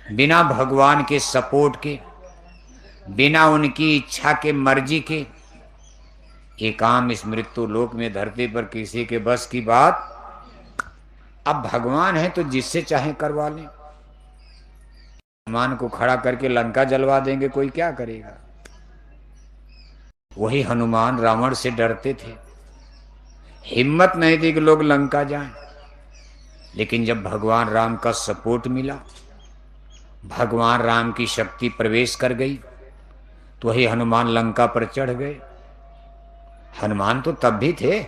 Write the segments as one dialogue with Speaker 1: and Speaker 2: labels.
Speaker 1: बिना भगवान के सपोर्ट के, बिना उनकी इच्छा के, मर्जी के, ये काम इस मृत्यु लोक में धरती पर किसी के बस की बात। अब भगवान है तो जिससे चाहे करवा लें। हनुमान को खड़ा करके लंका जलवा देंगे, कोई क्या करेगा। वही हनुमान रावण से डरते थे, हिम्मत नहीं थी कि लोग लंका जाएं। लेकिन जब भगवान राम का सपोर्ट मिला, भगवान राम की शक्ति प्रवेश कर गई, तो वही हनुमान लंका पर चढ़ गए। हनुमान तो तब भी थे,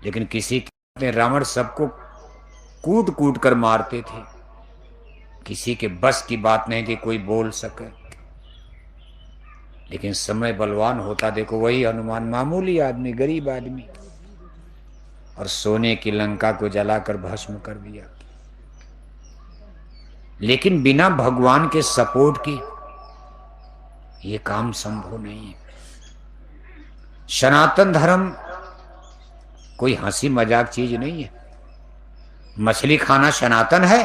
Speaker 1: लेकिन किसी के रावण सबको कूट कूट कर मारते थे, किसी के बस की बात नहीं थी कोई बोल सके। लेकिन समय बलवान होता, देखो वही हनुमान मामूली आदमी, गरीब आदमी, और सोने की लंका को जलाकर भस्म कर दिया। लेकिन बिना भगवान के सपोर्ट के ये काम संभव नहीं है। सनातन धर्म कोई हंसी मजाक चीज नहीं है। मछली खाना सनातन है,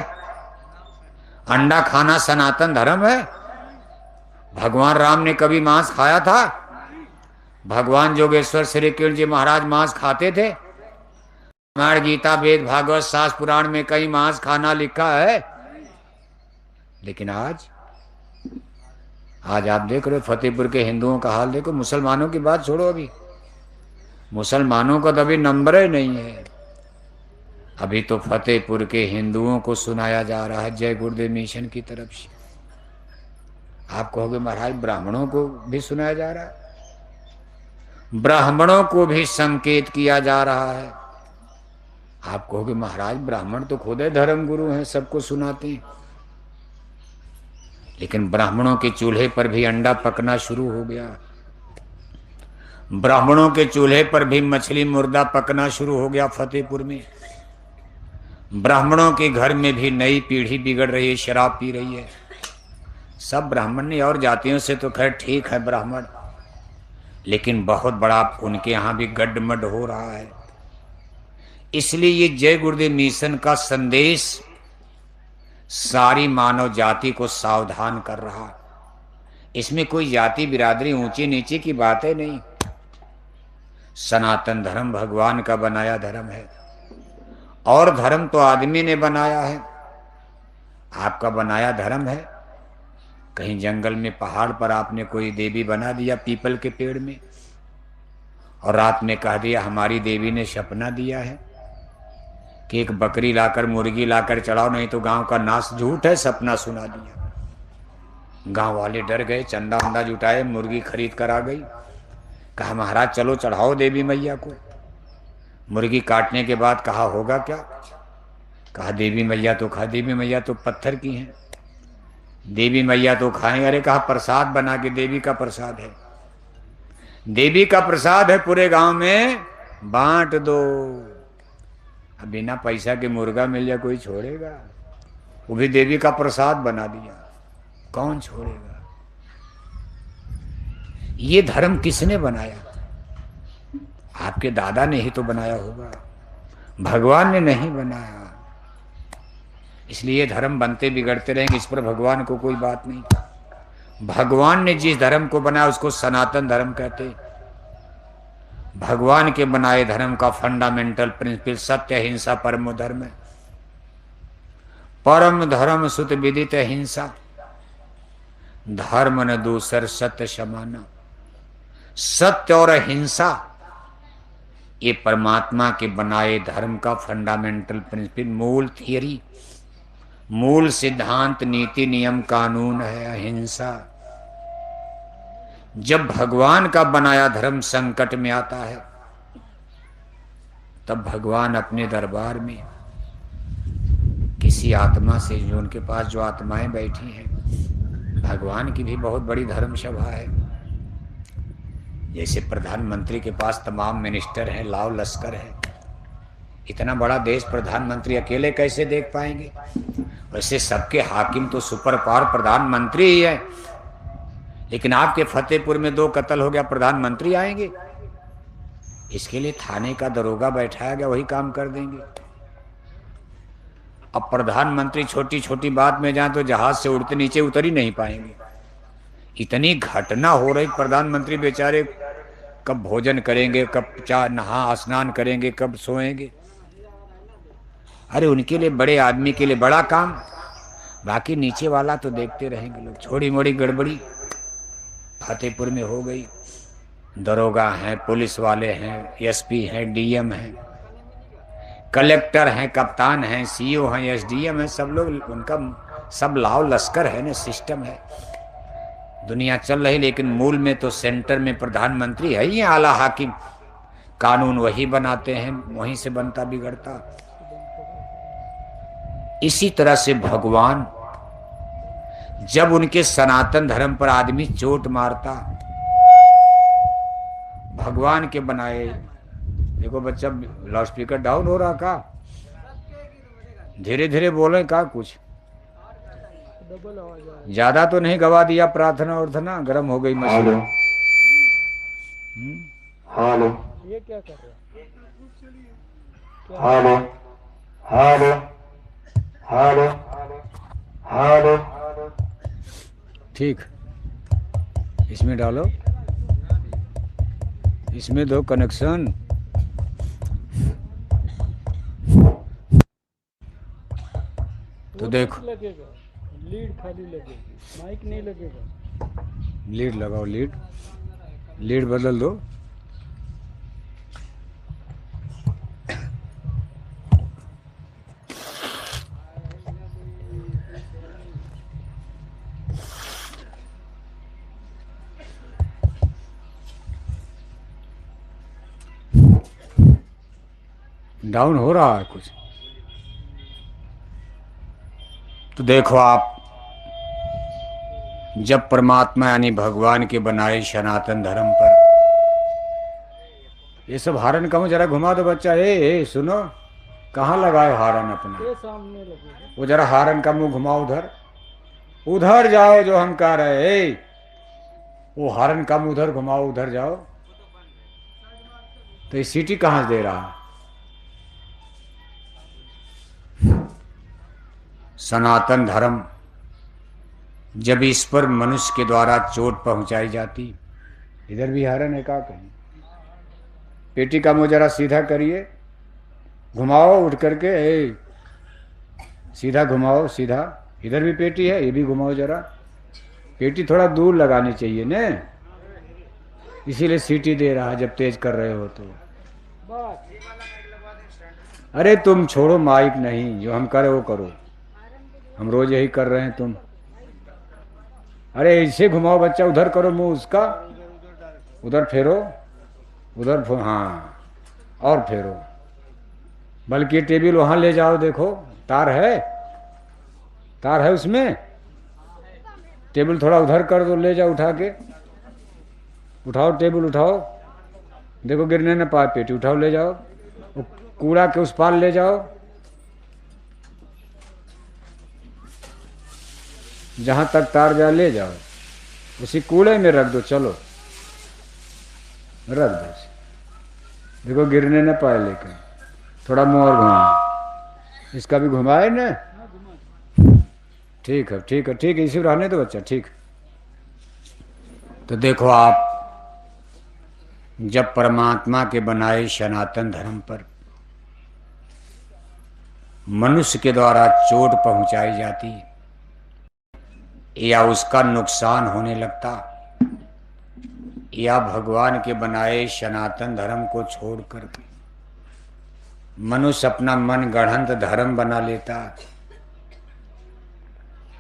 Speaker 1: अंडा खाना सनातन धर्म है। भगवान राम ने कभी मांस खाया था? भगवान जोगेश्वर श्री कृष्ण जी महाराज मांस खाते थे? रामायण, गीता, वेद, भागवत, शास्त्र, पुराण में कहीं मांस खाना लिखा है? लेकिन आज आप देख रहे हो फतेहपुर के हिंदुओं का हाल देखो। मुसलमानों की बात छोड़ो, अभी मुसलमानों का तो अभी नंबर ही नहीं है। अभी तो फतेहपुर के हिंदुओं को सुनाया जा रहा है जय गुरुदेव मिशन की तरफ से। आप कहोगे महाराज ब्राह्मणों को भी सुनाया जा रहा है, ब्राह्मणों को भी संकेत किया जा रहा है। आप कहोगे महाराज ब्राह्मण तो खुद है धर्म गुरु हैं, सबको सुनाते हैं। लेकिन ब्राह्मणों के चूल्हे पर भी अंडा पकना शुरू हो गया, ब्राह्मणों के चूल्हे पर भी मछली मुर्दा पकना शुरू हो गया फतेहपुर में। ब्राह्मणों के घर में भी नई पीढ़ी बिगड़ रही है, शराब पी रही है। सब ब्राह्मण नहीं, और जातियों से तो खैर ठीक है ब्राह्मण, लेकिन बहुत बड़ा उनके यहां भी गड्ढमड हो रहा है। इसलिए ये जय गुरुदेव मिशन का संदेश सारी मानव जाति को सावधान कर रहा। इसमें कोई जाति बिरादरी ऊंची नीचे की बातें नहीं। सनातन धर्म भगवान का बनाया धर्म है, और धर्म तो आदमी ने बनाया है। आपका बनाया धर्म है, कहीं जंगल में पहाड़ पर आपने कोई देवी बना दिया पीपल के पेड़ में, और रात में कह दिया हमारी देवी ने सपना दिया है कि एक बकरी लाकर मुर्गी लाकर चढ़ाओ नहीं तो गांव का नाश। झूठ है, सपना सुना दिया। गांव वाले डर गए, चंदा वंदा जुटाए, मुर्गी खरीद कर आ गई। कहा महाराज चलो चढ़ाओ देवी मैया को। मुर्गी काटने के बाद कहा होगा क्या? कहा देवी मैया तो खा, देवी मैया तो पत्थर की हैं, देवी मैया तो खाएं। अरे कहा प्रसाद बना के, देवी का प्रसाद है, देवी का प्रसाद है, पूरे गांव में बांट दो। अब बिना पैसा के मुर्गा मिल जाए कोई छोड़ेगा? वो भी देवी का प्रसाद बना दिया, कौन छोड़ेगा? ये धर्म किसने बनाया? आपके दादा ने ही तो बनाया होगा, भगवान ने नहीं बनाया। इसलिए धर्म बनते बिगड़ते रहेंगे, इस पर भगवान को कोई बात नहीं। भगवान ने जिस धर्म को बनाया उसको सनातन धर्म कहते। भगवान के बनाए धर्म का फंडामेंटल प्रिंसिपल सत्य अहिंसा परमो धर्म है। परम धर्म सुत विदित हिंसा, धर्म न दूसर सत्य समाना। सत्य और अहिंसा ये परमात्मा के बनाए धर्म का फंडामेंटल प्रिंसिपल, मूल थियरी, मूल सिद्धांत, नीति, नियम, कानून है अहिंसा। जब भगवान का बनाया धर्म संकट में आता है, तब भगवान अपने दरबार में किसी आत्मा से, जो उनके पास जो आत्माएं बैठी हैं, भगवान की भी बहुत बड़ी धर्म सभा है। जैसे प्रधानमंत्री के पास तमाम मिनिस्टर हैं, लाव लश्कर है, इतना बड़ा देश प्रधानमंत्री अकेले कैसे देख पाएंगे? वैसे सबके हाकिम तो सुपर पावर प्रधानमंत्री ही है। लेकिन आपके फतेहपुर में 2 कत्ल हो गया, प्रधानमंत्री आएंगे? इसके लिए थाने का दरोगा बैठाया गया, वही काम कर देंगे। अब प्रधानमंत्री छोटी छोटी बात में जाए तो जहाज से उड़ते नीचे उतर ही नहीं पाएंगे। इतनी घटना हो रही, प्रधानमंत्री बेचारे कब भोजन करेंगे, कब चाह नहा स्नान करेंगे, कब सोएंगे। अरे उनके लिए, बड़े आदमी के लिए बड़ा काम, बाकी नीचे वाला तो देखते रहेंगे लोग। छोटी मोटी गड़बड़ी फतेहपुर में हो गई। दरोगा हैं, पुलिस वाले हैं, एसपी हैं, डीएम हैं, कलेक्टर हैं, कप्तान हैं, सीईओ हैं, एसडीएम हैं, सब लोग, उनका सब लाव लश्कर है ना, सिस्टम है। दुनिया चल रही, लेकिन मूल में तो सेंटर में प्रधानमंत्री है ही आला हाकिम। कानून वही बनाते हैं, वहीं से बनता बिगड़ता। इसी तरह से भगवान जब उनके सनातन धर्म पर आदमी चोट मारता, भगवान के बनाए, देखो बच्चा लाउडस्पीकर डाउन हो रहा का, धीरे धीरे बोले का, कुछ ज्यादा तो नहीं गवा दिया। प्रार्थना उर्थना गर्म हो गई मशीन।
Speaker 2: हेलो,
Speaker 3: ये क्या कर रहे हैं?
Speaker 2: Hello, hello, hello, hello.
Speaker 1: ठीक, इसमें डालो, इसमें दो कनेक्शन। तो देखो,
Speaker 3: लगेगा लीड खाली लगेगी, माइक नहीं लगेगा।
Speaker 1: लीड लगाओ, लीड, लीड बदल दो। डाउन हो रहा है कुछ। तो देखो आप, जब परमात्मा यानी भगवान के बनाए सनातन धर्म पर, ये सब हारन कहूँ जरा घुमा दो बच्चा। ए सुनो, कहाँ लगाए हारन अपना?
Speaker 3: ये सामने लगेगा।
Speaker 1: वो जरा हारन का मुंह घुमाओ उधर, उधर जाओ जो हम कह रहे। वो हारन का मुंह उधर घुमाओ, उधर जाओ। तो ये सीटी कहाँ से दे रहा है? सनातन धर्म जब इस पर मनुष्य के द्वारा चोट पहुंचाई जाती, इधर भी हरण है का कहीं? पेटी का मुंह जरा सीधा करिए, घुमाओ उठ करके, सीधा घुमाओ, सीधा। इधर भी पेटी है, ये भी घुमाओ जरा। पेटी थोड़ा दूर लगानी चाहिए ने, इसीलिए सीटी दे रहा है जब तेज कर रहे हो तो। अरे तुम छोड़ो, माइक नहीं, जो हम करे वो करो, हम रोज यही कर रहे हैं तुम। अरे ऐसे घुमाओ बच्चा, उधर करो मुंह उसका, उधर फेरो, उधर हाँ, और फेरो। बल्कि टेबल वहां ले जाओ, देखो तार है, तार है उसमें। टेबल थोड़ा उधर कर दो, ले जाओ उठा के, उठाओ टेबल उठाओ, देखो गिरने न पाए, पेटी उठाओ ले जाओ, कूड़ा के उस पार ले जाओ, जहां तक तार जा ले जाओ, उसी कूड़े में रख दो। चलो रख दो, देखो गिरने न पाए, लेकिन थोड़ा मुंह और घुमाओ, इसका भी घुमाए ना। ठीक है, ठीक है, ठीक है, इसी रहने दो बच्चा, ठीक। तो देखो आप, जब परमात्मा के बनाए सनातन धर्म पर मनुष्य के द्वारा चोट पहुंचाई जाती या उसका नुकसान होने लगता, या भगवान के बनाए सनातन धर्म को छोड़कर मनुष्य अपना मन गढ़ंत धर्म बना लेता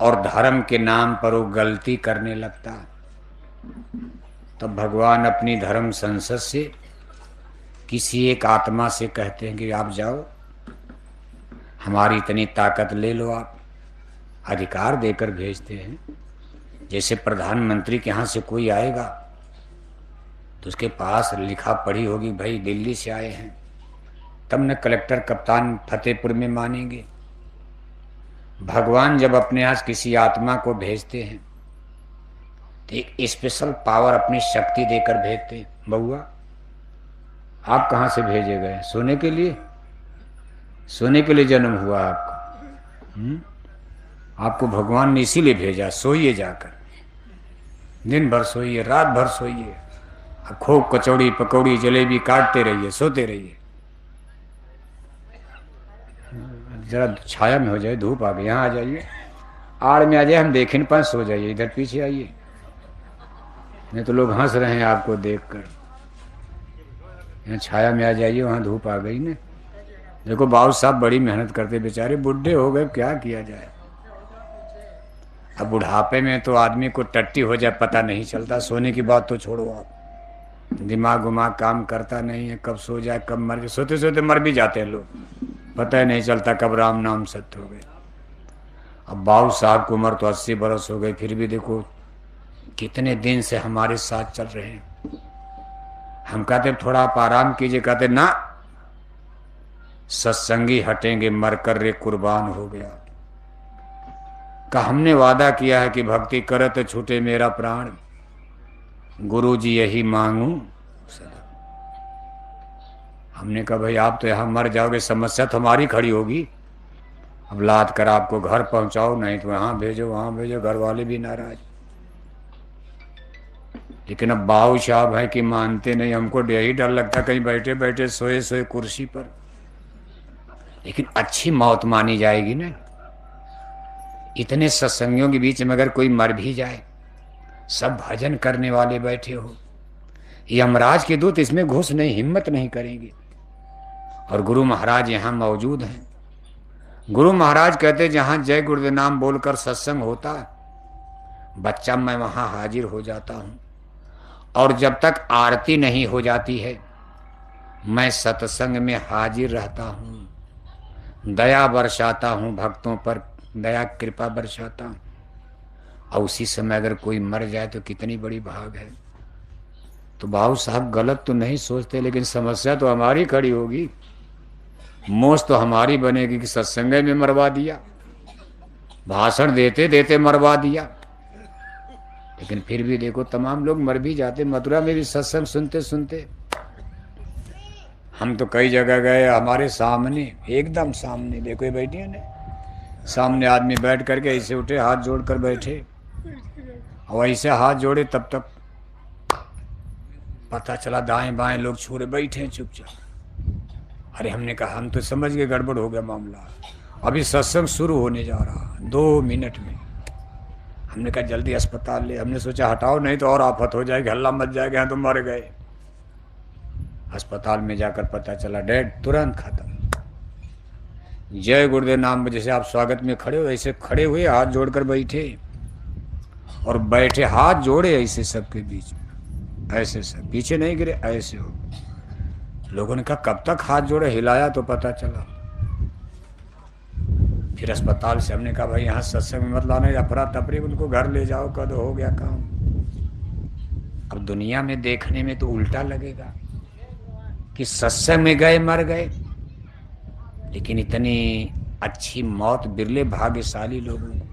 Speaker 1: और धर्म के नाम पर वो गलती करने लगता, तब भगवान अपनी धर्म संसद से किसी एक आत्मा से कहते हैं कि आप जाओ, हमारी इतनी ताकत ले लो। आप अधिकार देकर भेजते हैं। जैसे प्रधानमंत्री के यहाँ से कोई आएगा तो उसके पास लिखा पढ़ी होगी, भाई दिल्ली से आए हैं, तब न कलेक्टर कप्तान फतेहपुर में मानेंगे। भगवान जब अपने यहाँ किसी आत्मा को भेजते हैं तो एक स्पेशल पावर, अपनी शक्ति देकर भेजते हैं। बउआ आप कहाँ से भेजे गए? सोने के लिए? सोने के लिए जन्म हुआ आपका? आपको भगवान ने इसीलिए भेजा, सोइए जाकर, दिन भर सोइए, रात भर सोइए, खूब कचौड़ी पकौड़ी जलेबी काटते रहिए, सोते रहिए। जरा छाया में हो जाए, धूप आ गई, यहाँ आ जाइए, आड़ में आ जाए, हम देख नहीं पाए, सो जाइए, इधर पीछे आइए, नहीं तो लोग हंस रहे हैं आपको देखकर। यहाँ छाया में आ जाइए, वहाँ धूप आ गई ना। देखो बाबू साहब बड़ी मेहनत करते, बेचारे बूढ़े हो गए, क्या किया जाए। अब बुढ़ापे में तो आदमी को टट्टी हो जाए पता नहीं चलता, सोने की बात तो छोड़ो आप, दिमाग उमाग काम करता नहीं है, कब सो जाए कब मर जाए, सोते सोते मर भी जाते हैं लोग, पता ही नहीं चलता कब राम नाम सत्य हो गए। अब बाबू साहब की उम्र तो 80 बरस हो गई, फिर भी देखो कितने दिन से हमारे साथ चल रहे हैं। हम कहते थोड़ा आप आराम कीजिए, कहते ना, सत्संगी हटेंगे मरकर रे कुर्बान हो गया। का हमने वादा किया है कि भक्ति करत छूटे मेरा प्राण, गुरु जी यही मांगू सदा। हमने कहा भाई आप तो यहां मर जाओगे, समस्या तो हमारी खड़ी होगी, अब लाद कर आपको घर पहुंचाओ, नहीं तो वहां भेजो वहां भेजो, घर वाले भी नाराज। लेकिन अब बाबू साहब है कि मानते नहीं, हमको यही डर लगता कहीं बैठे बैठे सोए सोए कुर्सी पर। लेकिन अच्छी मौत मानी जाएगी ना। इतने सत्संगियों के बीच में अगर कोई मर भी जाए, सब भजन करने वाले बैठे हो, यमराज के दूत इसमें घुस नहीं, हिम्मत नहीं करेंगे। और गुरु महाराज यहाँ मौजूद हैं। गुरु महाराज कहते जहां जय गुरुदेव नाम बोलकर सत्संग होता, बच्चा मैं वहां हाजिर हो जाता हूं। और जब तक आरती नहीं हो जाती है, मैं सत्संग में हाजिर रहता हूं, दया बरसाता हूं भक्तों पर, दया कृपा बरसाता हूं। और उसी समय अगर कोई मर जाए तो कितनी बड़ी भाग है। तो बाबू साहब गलत तो नहीं सोचते, लेकिन समस्या तो हमारी खड़ी होगी, मोश तो हमारी बनेगी कि सत्संग में मरवा दिया, भाषण देते देते मरवा दिया। लेकिन फिर भी देखो तमाम लोग मर भी जाते। मथुरा में भी सत्संग सुनते सुनते हम तो कई जगह गए, हमारे सामने, एकदम सामने, देखो ये बैठी है ना, सामने आदमी बैठ करके ऐसे उठे, हाथ जोड़ कर बैठे, और ऐसे हाथ जोड़े तब तक पता चला दाएं बाएं लोग छूरे बैठे चुपचाप। अरे हमने कहा हम तो समझ गए गड़बड़ हो गया मामला, अभी सत्संग शुरू होने जा रहा 2 मिनट में। हमने कहा जल्दी अस्पताल ले, हमने सोचा हटाओ नहीं तो और आफत हो जाएगी, हल्ला मच जाएगा, यहाँ तो मर गए। अस्पताल में जाकर पता चला डेड, तुरंत खत्म। जय गुरुदेव नाम में जैसे आप स्वागत में खड़े हो, ऐसे खड़े हुए हाथ जोड़कर बैठे, और बैठे हाथ जोड़े ऐसे सबके बीच में, ऐसे सब पीछे नहीं गिरे, ऐसे हो। लोगों ने कहा कब तक हाथ जोड़े, हिलाया तो पता चला। फिर अस्पताल से हमने कहा भाई यहाँ सत्संग में मत लाना, अफरा तफरी, उनको घर ले जाओ, कद हो गया काम। अब दुनिया में देखने में तो उल्टा लगेगा कि सत्संग में गए मर गए, लेकिन इतनी अच्छी मौत बिरले भाग्यशाली लोगों को।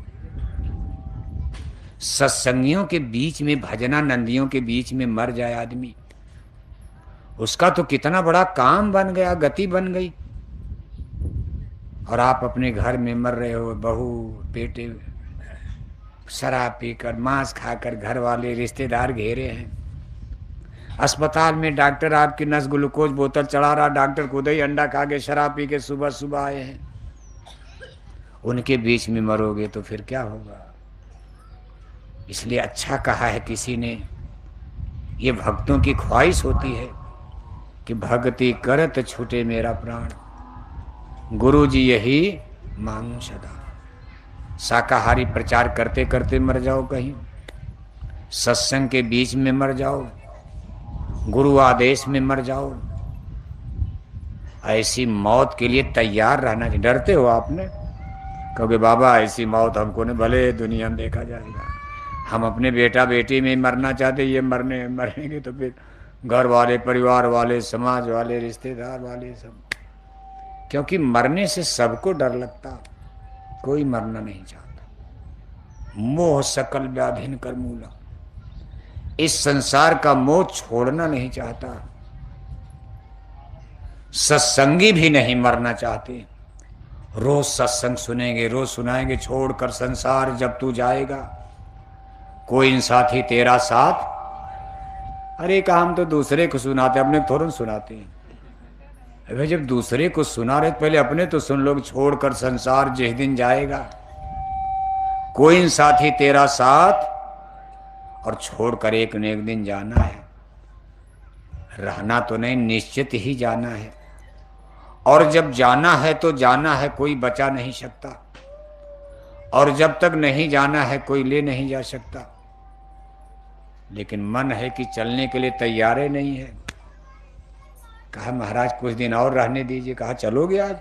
Speaker 1: सत्संगियों के बीच में, भजनानंदियों के बीच में मर जाए आदमी, उसका तो कितना बड़ा काम बन गया, गति बन गई। और आप अपने घर में मर रहे हो, बहू बेटे शराब पीकर, मांस खाकर, घर वाले रिश्तेदार घेरे हैं। अस्पताल में डॉक्टर आपकी नस ग्लूकोज बोतल चढ़ा रहा, डॉक्टर खुद ही अंडा खा के शराब पी के सुबह सुबह आए हैं। उनके बीच में मरोगे तो फिर क्या होगा। इसलिए अच्छा कहा है किसी ने, ये भक्तों की ख्वाहिश होती है कि भक्ति करत छूटे मेरा प्राण, गुरु जी यही मांगू सदा। शाकाहारी प्रचार करते करते मर जाओ कहीं, सत्संग के बीच में मर जाओ, गुरु आदेश में मर जाओ, ऐसी मौत के लिए तैयार रहना चाहिए। डरते हो आपने, कहोगे बाबा ऐसी मौत हमको नहीं, भले दुनिया में देखा जाएगा, हम अपने बेटा बेटी में मरना चाहते, ये मरेंगे तो फिर घर वाले, परिवार वाले, समाज वाले, रिश्तेदार वाले सब। क्योंकि मरने से सबको डर लगता, कोई मरना नहीं चाहता। मोह सकल व्याधिन कर मूला, इस संसार का मोह छोड़ना नहीं चाहता। सत्संगी भी नहीं मरना चाहते, रोज सत्संग सुनेंगे, रोज सुनाएंगे, छोड़कर संसार जब तू जाएगा कोई साथी तेरा साथ। अरे कहा हम तो दूसरे को सुनाते, अपने को थोड़ा सुनाते हैं। अबे जब दूसरे को सुना रहे पहले अपने तो सुन लो। छोड़कर संसार जिस दिन जाएगा कोई साथी तेरा साथ, और छोड़कर एक न एक दिन जाना है। रहना तो नहीं, निश्चित ही जाना है। और जब जाना है तो जाना है, कोई बचा नहीं सकता। और जब तक नहीं जाना है कोई ले नहीं जा सकता। लेकिन मन है कि चलने के लिए तैयार ही नहीं है। कहा महाराज कुछ दिन और रहने दीजिए। कहा चलोगे आज?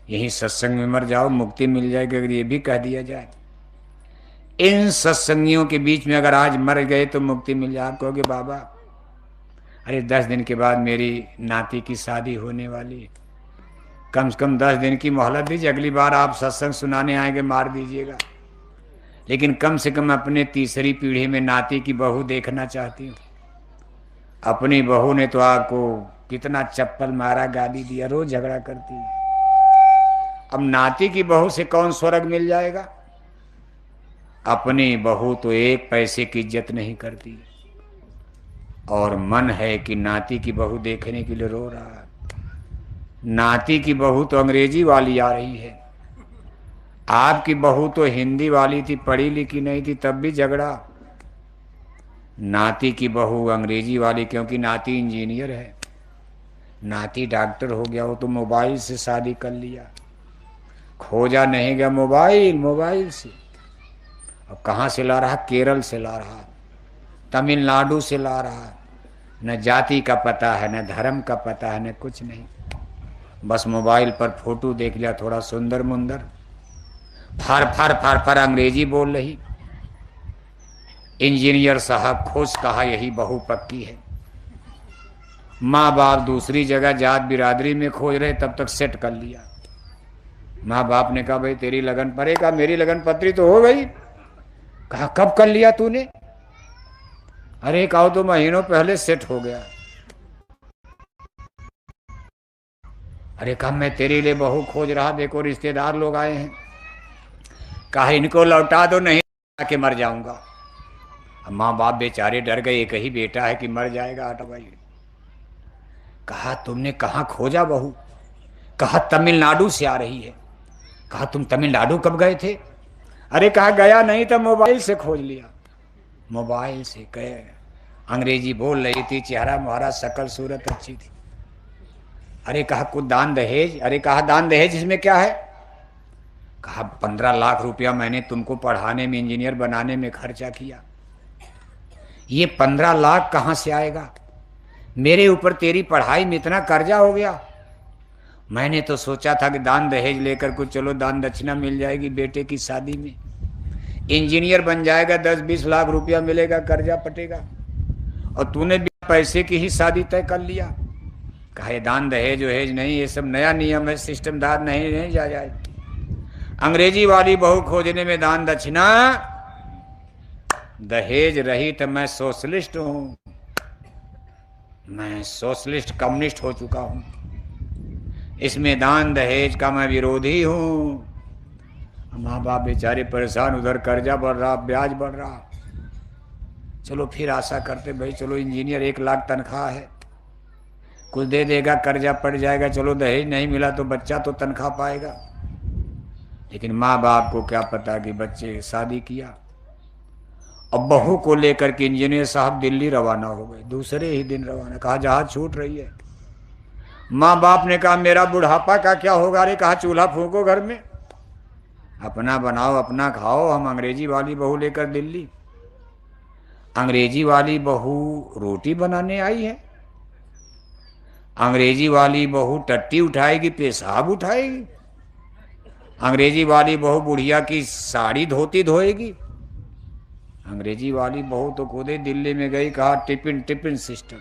Speaker 1: यही सत्संग में मर जाओ, मुक्ति मिल जाएगी। अगर ये भी कह दिया जाए, इन सत्संगियों के बीच में अगर आज मर गए तो मुक्ति मिल जाए, आप कहोगे बाबा अरे 10 दिन के बाद मेरी नाती की शादी होने वाली है, कम से कम 10 दिन की मोहलत दीजिए, अगली बार आप सत्संग सुनाने आएंगे मार दीजिएगा। लेकिन कम से कम अपने तीसरी पीढ़ी में नाती की बहू देखना चाहती हूँ। अपनी बहू ने तो आपको कितना चप्पल मारा, गाली दिया, रोज झगड़ा करती है। अब नाती की बहू से कौन स्वर्ग मिल जाएगा? अपनी बहू तो एक पैसे की इज्जत नहीं करती, और मन है कि नाती की बहू देखने के लिए रो रहा है। नाती की बहू तो अंग्रेजी वाली आ रही है, आपकी बहू तो हिंदी वाली थी, पढ़ी लिखी नहीं थी, तब भी झगड़ा। नाती की बहू अंग्रेजी वाली, क्योंकि नाती इंजीनियर है, नाती डॉक्टर हो गया, वो तो मोबाइल से शादी कर लिया। खोजा नहीं गया मोबाइल से। अब कहाँ से ला रहा? केरल से ला रहा, तमिलनाडु से ला रहा। न जाति का पता है, न धर्म का पता है, न कुछ नहीं। बस मोबाइल पर फोटो देख लिया, थोड़ा सुंदर मुंदर, फार फार फार फार अंग्रेजी बोल रही। इंजीनियर साहब खुश, कहा यही बहू पक्की है। माँ बाप दूसरी जगह जात बिरादरी में खोज रहे, तब तक सेट कर लिया। माँ बाप ने कहा भाई तेरी लगन पड़ेगा, मेरी लगन पत्री तो हो गई। कहा कब कर लिया तूने? अरे कहो तो महीनों पहले सेट हो गया। अरे कहा मैं तेरे लिए बहू खोज रहा, देखो रिश्तेदार लोग आए हैं। कहा इनको लौटा दो, नहीं आके मर जाऊंगा। अब माँ बाप बेचारे डर गए, एक ही बेटा है कि मर जाएगा। हट भाई। कहा तुमने कहाँ खोजा बहू? कहा तमिलनाडु से आ रही है। कहा तुम तमिलनाडु कब गए थे? अरे कहा गया नहीं था, मोबाइल से खोज लिया। मोबाइल से गए, अंग्रेजी बोल रही थी, चेहरा मुहारा शकल सूरत अच्छी थी। अरे कहा कुछ दान दहेज? अरे कहा दान दहेज इसमें क्या है? कहा 15 लाख रुपया मैंने तुमको पढ़ाने में, इंजीनियर बनाने में खर्चा किया। ये 15 लाख कहाँ से आएगा? मेरे ऊपर तेरी पढ़ाई में इतना कर्जा हो गया। मैंने तो सोचा था कि दान दहेज लेकर कुछ चलो दान दक्षिणा मिल जाएगी, बेटे की शादी में इंजीनियर बन जाएगा, 10-20 लाख रुपया मिलेगा, कर्जा पटेगा। और तूने भी पैसे की ही शादी तय कर लिया। कहा ये दान दहेज वहेज नहीं, ये सब नया नियम है, सिस्टम दाद नहीं जा जाए। अंग्रेजी वाली बहू खोजने में दान दक्षिणा दहेज रही तो मैं सोशलिस्ट हूं, मैं सोशलिस्ट कम्युनिस्ट हो चुका हूं। इसमें दान दहेज का मैं विरोधी हूं। माँ बाप बेचारे परेशान, उधर कर्जा बढ़ रहा, ब्याज बढ़ रहा। चलो फिर आशा करते भाई चलो इंजीनियर 1 लाख तनख्वाह है, कुछ दे देगा, कर्जा पड़ जाएगा, चलो दहेज नहीं मिला तो बच्चा तो तनख्वाह पाएगा। लेकिन माँ बाप को क्या पता कि बच्चे शादी किया। अब बहू को लेकर के इंजीनियर साहब दिल्ली रवाना हो गए, दूसरे ही दिन रवाना। कहा जहाज छूट रही है। माँ बाप ने कहा मेरा बुढ़ापा का क्या होगा? अरे कहा चूल्हा फूंको घर में, अपना बनाओ अपना खाओ, हम अंग्रेजी वाली बहू लेकर दिल्ली। अंग्रेजी वाली बहू रोटी बनाने आई है? अंग्रेजी वाली बहू टट्टी उठाएगी, पेशाब उठाएगी? अंग्रेजी वाली बहू बुढ़िया की साड़ी धोती धोएगी? अंग्रेजी वाली बहू तो खुदे दिल्ली में गई, कहा टिफिन सिस्टम,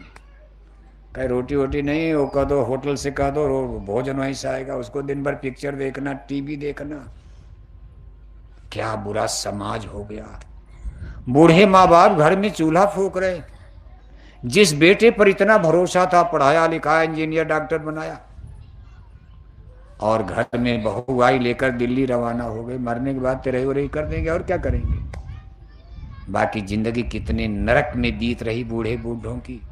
Speaker 1: कहीं रोटी वोटी नहीं, वो कह दो होटल से कह दो भोजन वहीं से आएगा, उसको दिन भर पिक्चर देखना, टीवी देखना। क्या बुरा समाज हो गया। बूढ़े माँ बाप घर में चूल्हा फूंक रहे। जिस बेटे पर इतना भरोसा था, पढ़ाया लिखाया, इंजीनियर डॉक्टर बनाया, और घर में बहू आई लेकर दिल्ली रवाना हो गए। मरने के बाद तेरे रही कर देंगे और क्या करेंगे। बाकी जिंदगी कितने नरक में बीत रही बूढ़े बूढ़ों की,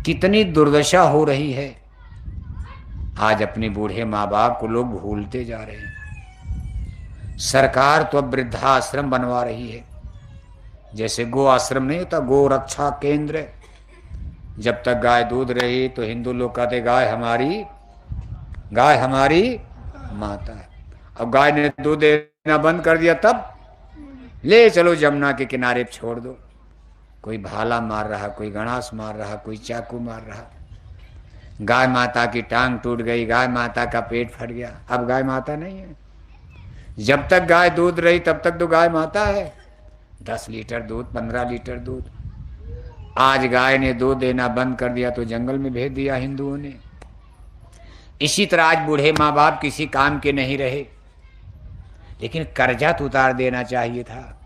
Speaker 1: कितनी दुर्दशा हो रही है। आज अपने बूढ़े माँ बाप को लोग भूलते जा रहे हैं। सरकार तो अब वृद्धाश्रम बनवा रही है, जैसे गो आश्रम नहीं होता, गो रक्षा केंद्र। जब तक गाय दूध रही तो हिंदू लोग कहते गाय हमारी माता है। अब गाय ने दूध देना बंद कर दिया, तब ले चलो जमुना के किनारे छोड़ दो। कोई भाला मार रहा, कोई गणास मार रहा, कोई चाकू मार रहा। गाय माता की टांग टूट गई, गाय माता का पेट फट गया। अब गाय माता नहीं है। जब तक गाय दूध रही तब तक तो गाय माता है। 10 लीटर दूध, 15 लीटर दूध। आज गाय ने दूध देना बंद कर दिया तो जंगल में भेज दिया हिंदुओं ने। इसी तरह आज बूढ़े माँ बाप किसी काम के नहीं रहे। लेकिन कर्जा तो उतार देना चाहिए था।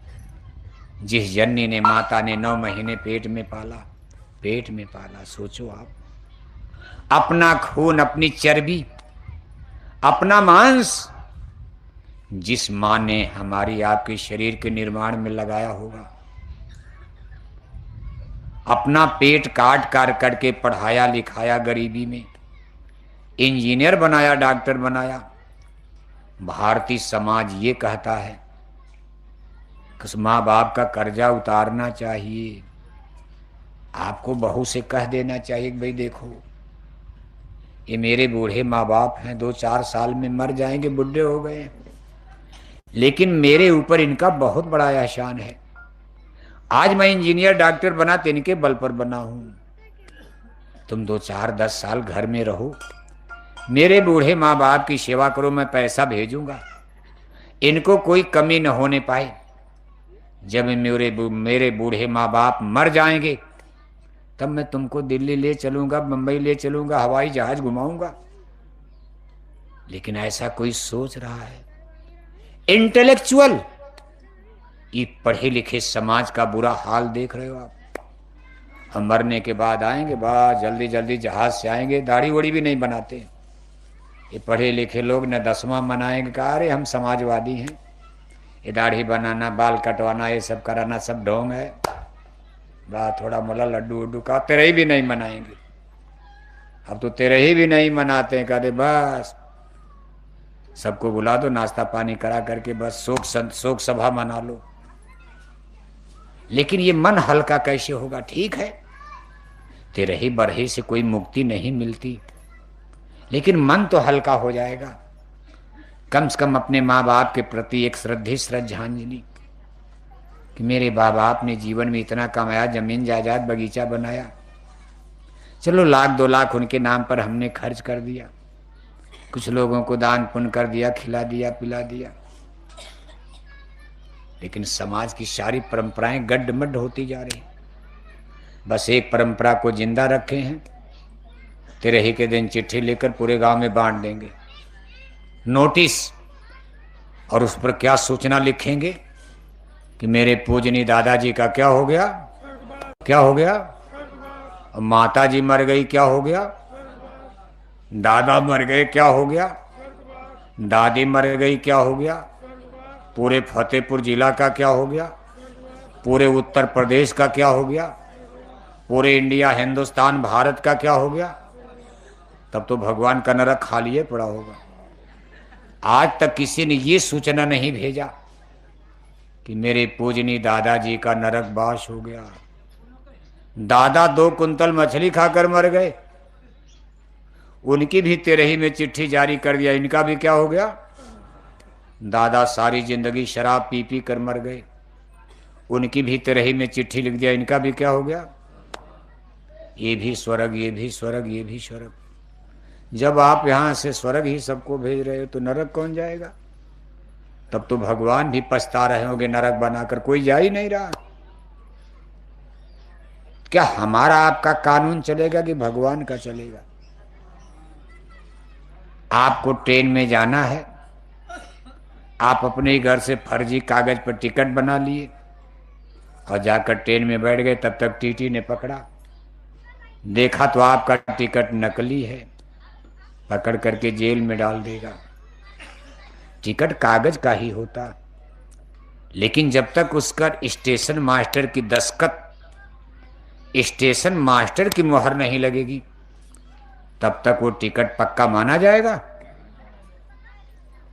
Speaker 1: जिस जननी ने, माता ने 9 महीने पेट में पाला, सोचो आप, अपना खून, अपनी चर्बी, अपना मांस जिस मां ने हमारी आपके शरीर के निर्माण में लगाया होगा, अपना पेट काट करके पढ़ाया लिखाया, गरीबी में इंजीनियर बनाया, डॉक्टर बनाया। भारतीय समाज ये कहता है कि उस माँ बाप का कर्जा उतारना चाहिए। आपको बहू से कह देना चाहिए कि भाई देखो, ये मेरे बूढ़े माँ बाप हैं, 2-4 साल में मर जाएंगे, बुढ़े हो गए, लेकिन मेरे ऊपर इनका बहुत बड़ा एहसान है। आज मैं इंजीनियर डॉक्टर बना तो इनके बल पर बना हूं। तुम 2-4-10 साल घर में रहो, मेरे बूढ़े माँ बाप की सेवा करो, मैं पैसा भेजूंगा, इनको कोई कमी न होने पाए। जब मेरे बूढ़े माँ बाप मर जाएंगे तब मैं तुमको दिल्ली ले चलूंगा, मुंबई ले चलूंगा, हवाई जहाज घुमाऊंगा। लेकिन ऐसा कोई सोच रहा है? इंटेलेक्चुअल, ये पढ़े लिखे समाज का बुरा हाल देख रहे हो आप। हम मरने के बाद आएंगे, बस जल्दी जल्दी जहाज से आएंगे, दाढ़ी वड़ी भी नहीं बनाते। ये पढ़े लिखे लोग न 10वां मनाएंगे, कहा अरे हम समाजवादी हैं, ये दाढ़ी बनाना, बाल कटवाना, ये सब कराना सब ढोंग है। बस थोड़ा मोला लड्डू उड्डू का तेरे भी नहीं मनाएंगे। अब तो तेरे ही भी नहीं मनाते हैं, कहते बस सबको बुला दो, नाश्ता पानी करा करके बस शोक सभा मना लो। लेकिन ये मन हल्का कैसे होगा? ठीक है, तेरे ही बरहे से कोई मुक्ति नहीं मिलती, लेकिन मन तो हल्का हो जाएगा। कम से कम अपने माँ बाप के प्रति एक श्रद्धांजलि कि मेरे माँ बाप ने जीवन में इतना कमाया, जमीन जायदाद बगीचा बनाया, चलो 1-2 लाख उनके नाम पर हमने खर्च कर दिया, कुछ लोगों को दान पुण्य कर दिया, खिला दिया, पिला दिया। लेकिन समाज की सारी परंपराएं गड्ढमड्ढ होती जा रही। बस एक परंपरा को जिंदा रखे हैं, तेरे ही के दिन चिट्ठी लेकर पूरे गांव में बांट देंगे, नोटिस, और उस पर क्या सूचना लिखेंगे कि मेरे पूजनी दादाजी का क्या हो गया, क्या हो गया, माता जी मर गई, क्या हो गया, दादा मर गए, क्या हो गया, दादी मर गई, क्या हो गया, पूरे फतेहपुर जिला का क्या हो गया, पूरे उत्तर प्रदेश का क्या हो गया, पूरे इंडिया, हिंदुस्तान, भारत का क्या हो गया। तब तो भगवान का नरक खाली पड़ा होगा। आज तक किसी ने ये सूचना नहीं भेजा कि मेरे पूजनी दादाजी का नरक बाश हो गया, दादा 2 कुंतल मछली खाकर मर गए, उनकी भी तेरे ही में चिट्ठी जारी कर दिया, इनका भी क्या हो गया, दादा सारी जिंदगी शराब पी पी कर मर गए, उनकी भी तेरे ही में चिट्ठी लिख दिया, इनका भी क्या हो गया। ये भी स्वर्ग, ये भी स्वर्ग, ये भी स्वर्ग। जब आप यहां से स्वर्ग ही सबको भेज रहे हो तो नरक कौन जाएगा? तब तो भगवान भी पछता रहे होंगे नरक बनाकर, कोई जा ही नहीं रहा। क्या हमारा आपका कानून चलेगा कि भगवान का चलेगा? आपको ट्रेन में जाना है, आप अपने घर से फर्जी कागज पर टिकट बना लिए और जाकर ट्रेन में बैठ गए, तब तक टीटी ने पकड़ा, देखा तो आपका टिकट नकली है, पकड़ करके जेल में डाल देगा। टिकट कागज का ही होता, लेकिन जब तक उसका स्टेशन मास्टर की दस्तखत, स्टेशन मास्टर की मुहर नहीं लगेगी, तब तक वो टिकट पक्का माना जाएगा।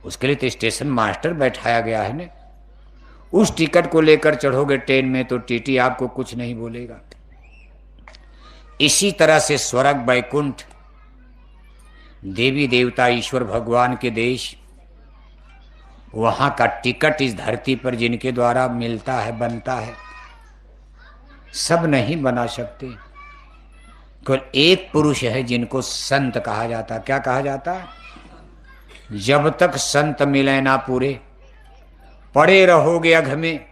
Speaker 1: उसके लिए तो स्टेशन मास्टर बैठाया गया है ना। उस टिकट को लेकर चढ़ोगे ट्रेन में तो टीटी आपको कुछ नहीं बोलेगा। इसी तरह से स्वर्ग वैकुंठ, देवी देवता ईश्वर भगवान के देश, वहां का टिकट इस धरती पर जिनके द्वारा मिलता है, बनता है, सब नहीं बना सकते। केवल एक पुरुष है जिनको संत कहा जाता। क्या कहा जाता है? जब तक संत मिले ना पूरे, पड़े रहोगे अघ में,